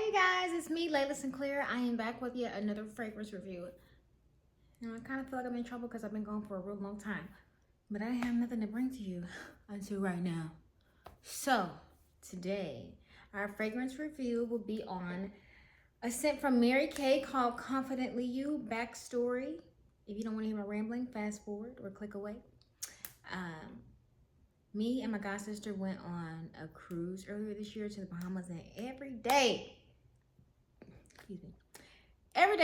Hey guys, it's me, Layla Sinclair. I am back with yet another fragrance review. I kind of feel like I'm in trouble because I've been gone for a real long time, but I have nothing to bring to you until right now. So, today, our fragrance review will be on a scent from Mary Kay called Confidently You Backstory. If you don't want to hear my rambling, fast forward or click away. Um, Me and my god sister went on a cruise earlier this year to the Bahamas, and every day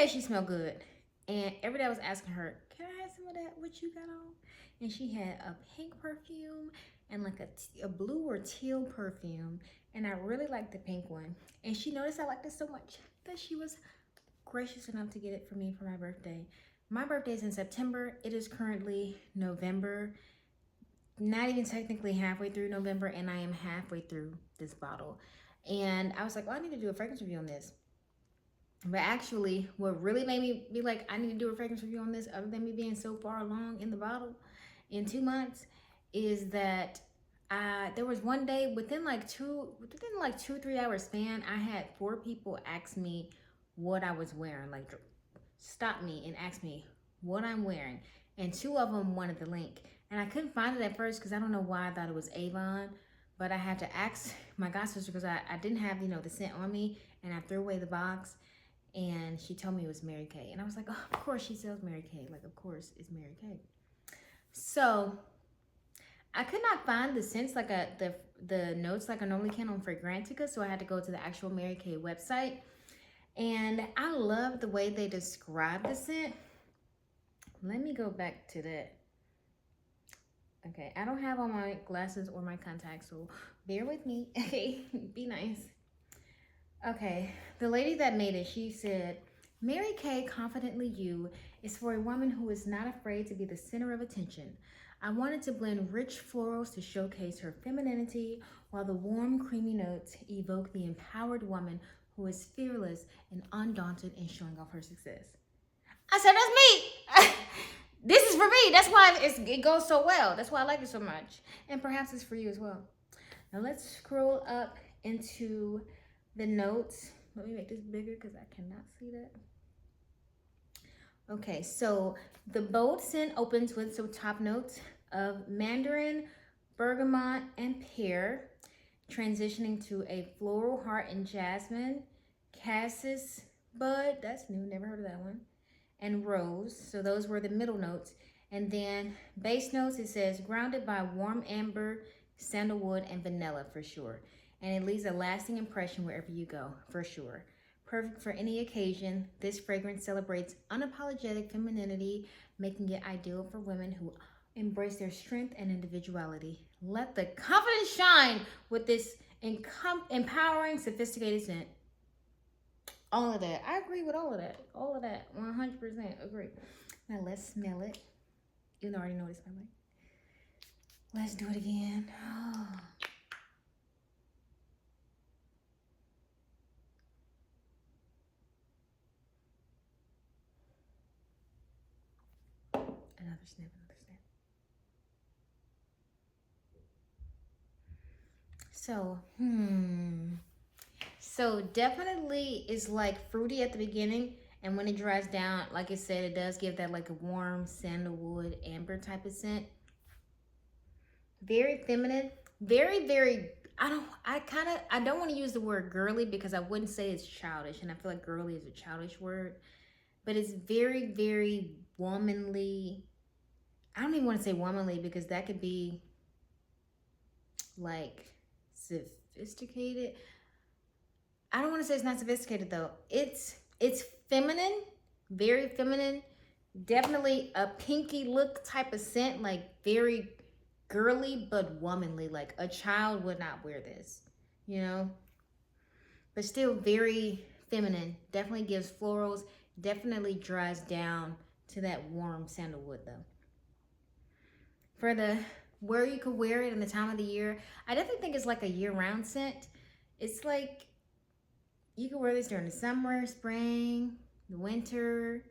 she smelled good. And every day I was asking her, can I have some of that, what you got on? And she had a pink perfume and like a blue or teal perfume. And I really liked the pink one. And she noticed I liked it so much that she was gracious enough to get it for me for my birthday. My birthday is in September. It is currently November. Not even technically halfway through November, and I am halfway through this bottle. And I was like, well, I need to do a fragrance review on this. But actually, what really made me be like, I need to do a fragrance review on this, other than me being so far along in the bottle in 2 months, is that there was one day within like 2 or 3 hours span, I had 4 people ask me what I was wearing, like stop me and ask me what I'm wearing, and 2 of them wanted the link, and I couldn't find it at first because I don't know why I thought it was Avon, but I had to ask my god sister because I didn't have the scent on me, and I threw away the box. And she told me it was Mary Kay. And I was like, oh, of course she sells Mary Kay. Like, of course it's Mary Kay. So I could not find the scents like the notes like I normally can on Fragrantica. So I had to go to the actual Mary Kay website. And I love the way they describe the scent. Let me go back to that. Okay, I don't have on my glasses or my contacts, so bear with me. Okay, be nice. Okay, the lady that made it, she said, Mary Kay Confidently You is for a woman who is not afraid to be the center of attention. I wanted to blend rich florals to showcase her femininity, while the warm, creamy notes evoke the empowered woman who is fearless and undaunted in showing off her success. I said, that's me. This is for me. That's why it goes so well. That's why I like it so much. And perhaps it's for you as well. Now let's scroll up into the notes. Let me make this bigger because I cannot see that. Okay, so the bold scent opens with some top notes of mandarin, bergamot, and pear, transitioning to a floral heart and jasmine, cassis bud, that's new, never heard of that one, and rose. So those were the middle notes. And then base notes, it says grounded by warm amber, sandalwood, and vanilla for sure. And it leaves a lasting impression wherever you go, for sure. Perfect for any occasion, this fragrance celebrates unapologetic femininity, making it ideal for women who embrace their strength and individuality. Let the confidence shine with this empowering, sophisticated scent. All of that. I agree with all of that. All of that. 100% agree. Now let's smell it. You already know what it smells like. Let's do it again. Oh. Another snip, another snip. So definitely is like fruity at the beginning, and when it dries down, like I said, it does give that like a warm sandalwood amber type of scent. Very feminine, very I don't want to use the word girly because I wouldn't say it's childish, and I feel like girly is a childish word, but it's very womanly. I don't even want to say womanly because that could be like sophisticated. I don't want to say it's not sophisticated though. It's feminine, very feminine. Definitely a pinky look type of scent, like very girly but womanly. Like a child would not wear this, you know? But still very feminine. Definitely gives florals. Definitely dries down to that warm sandalwood though. For the where you could wear it in the time of the year, I definitely think it's like a year-round scent. It's like you can wear this during the summer, spring, the winter.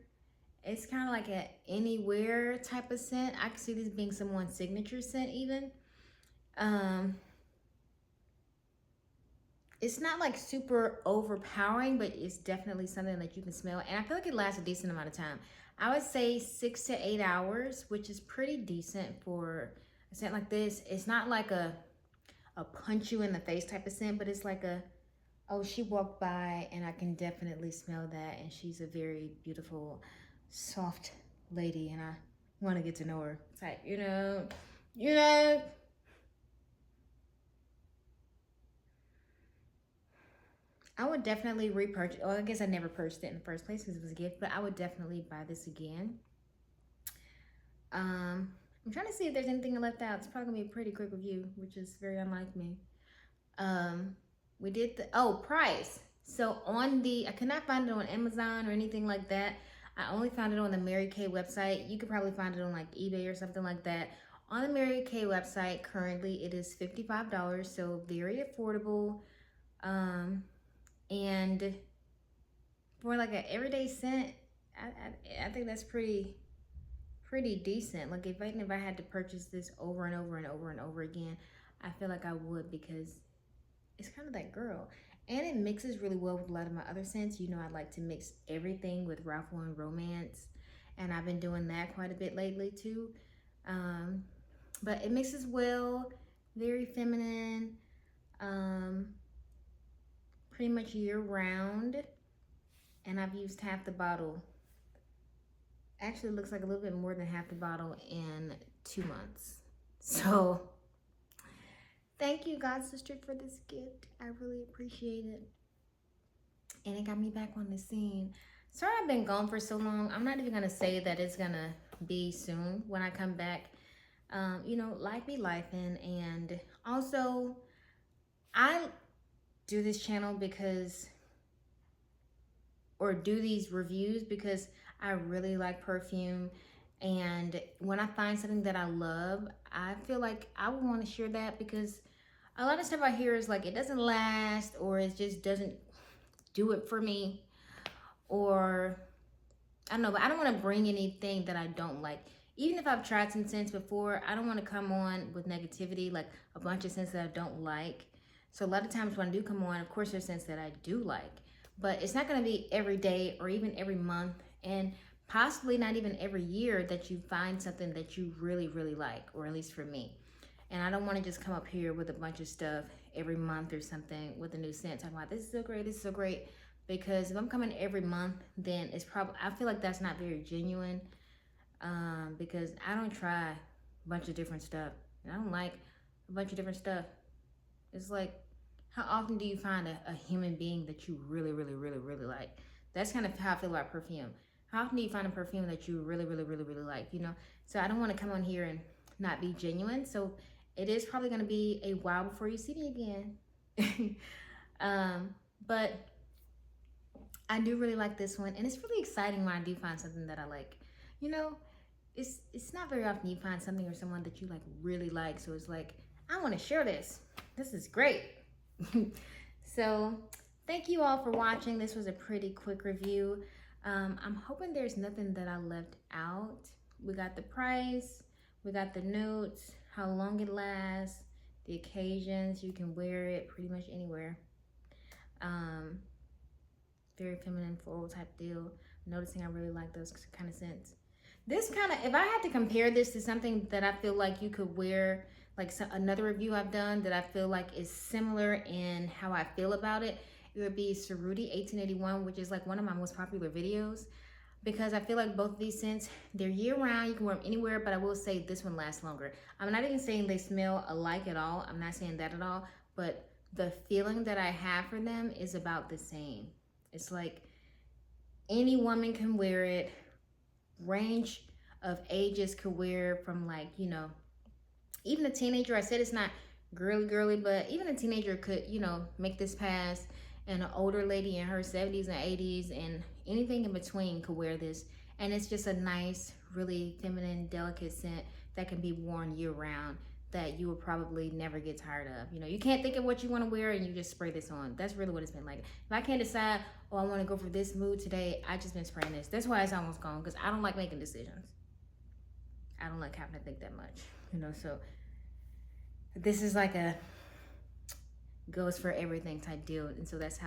It's kind of like a anywhere type of scent. I could see this being someone's signature scent even. It's not like super overpowering, but it's definitely something that you can smell. And I feel like it lasts a decent amount of time. I would say 6 to 8 hours, which is pretty decent for a scent like this. It's not like a punch you in the face type of scent, but it's like a, oh, she walked by and I can definitely smell that. And she's a very beautiful, soft lady. And I want to get to know her. It's like, you know, I would definitely repurchase. Well, I guess I never purchased it in the first place because it was a gift, but I would definitely buy this again. I'm trying to see if there's anything left out. It's probably gonna be a pretty quick review, which is very unlike me. Um, we did the price. So on the, I could not find it on Amazon or anything like that. I only found it on the Mary Kay website. You could probably find it on like eBay or something like that. On the Mary Kay website, currently it is $55, so very affordable. And for like an everyday scent, I think that's pretty decent. Like even if I had to purchase this over and over and over and over again, I feel like I would, because it's kind of that girl. And it mixes really well with a lot of my other scents. You know, I like to mix everything with Ralph Lauren Romance, and I've been doing that quite a bit lately too. But it mixes well, very feminine, pretty much year round. And I've used half the bottle. Actually, it looks like a little bit more than half the bottle in 2 months. So thank you, God Sister, for this gift. I really appreciate it. And it got me back on the scene. Sorry I've been gone for so long. I'm not even gonna say that it's gonna be soon when I come back. You know, life be lifing. And also, I do this channel because, or do these reviews because I really like perfume. And when I find something that I love, I feel like I would want to share that, because a lot of stuff I hear is like it doesn't last, or it just doesn't do it for me, or I don't know, but I don't want to bring anything that I don't like. Even if I've tried some scents before, I don't want to come on with negativity, like a bunch of scents that I don't like. So a lot of times when I do come on, of course there's scents that I do like, but it's not going to be every day or even every month, and possibly not even every year, that you find something that you really, really like, or at least for me. And I don't want to just come up here with a bunch of stuff every month or something with a new scent, talking about this is so great, this is so great. Because if I'm coming every month, then it's probably, I feel like that's not very genuine. Because I don't try a bunch of different stuff. I don't like a bunch of different stuff. It's like, how often do you find a human being that you really, really, really, really like? That's kind of how I feel about perfume. How often do you find a perfume that you really, really, really, really like, you know? So I don't want to come on here and not be genuine. So it is probably going to be a while before you see me again. But I do really like this one. And it's really exciting when I do find something that I like. You know, it's not very often you find something or someone that you like really like. So it's like, I want to share this. This is great. So thank you all for watching. This was a pretty quick review. I'm hoping there's nothing that I left out. We got the price, we got the notes, how long it lasts, the occasions, you can wear it pretty much anywhere. Very feminine floral type deal. Noticing I really like those kind of scents. This kind of, if I had to compare this to something that I feel like you could wear, like another review I've done that I feel like is similar in how I feel about it, it would be Cerruti 1881, which is like one of my most popular videos, because I feel like both of these scents, they're year round, you can wear them anywhere, but I will say this one lasts longer. I'm not even saying they smell alike at all. I'm not saying that at all, but the feeling that I have for them is about the same. It's like any woman can wear it, range of ages could wear, from like, you know, even a teenager. I said it's not girly, but even a teenager could, you know, make this pass, and an older lady in her 70s and 80s and anything in between could wear this. And it's just a nice, really feminine, delicate scent that can be worn year round, that you will probably never get tired of. You know, you can't think of what you want to wear and you just spray this on. That's really what it's been like. If I can't decide, oh, I want to go for this mood today, I just been spraying this. That's why it's almost gone, because I don't like making decisions. I don't like having to think that much, you know. So this is like a goes for everything type deal. And so that's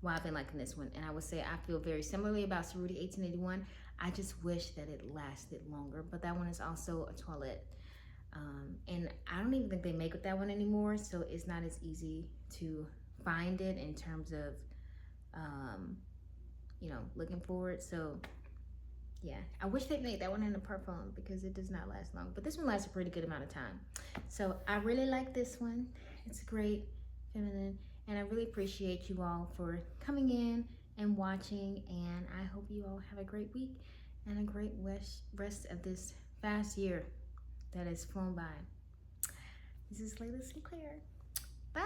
why I've been liking this one. And I would say I feel very similarly about Cerruti 1881. I just wish that it lasted longer, but that one is also a toilette. And I don't even think they make that one anymore, so it's not as easy to find it in terms of, looking for it. So yeah, I wish they made that one in a purple because it does not last long, but this one lasts a pretty good amount of time. So I really like this one. It's great, feminine, and I really appreciate you all for coming in and watching, and I hope you all have a great week and a great rest of this fast year that has flown by. This is Layla Sinclair. Bye.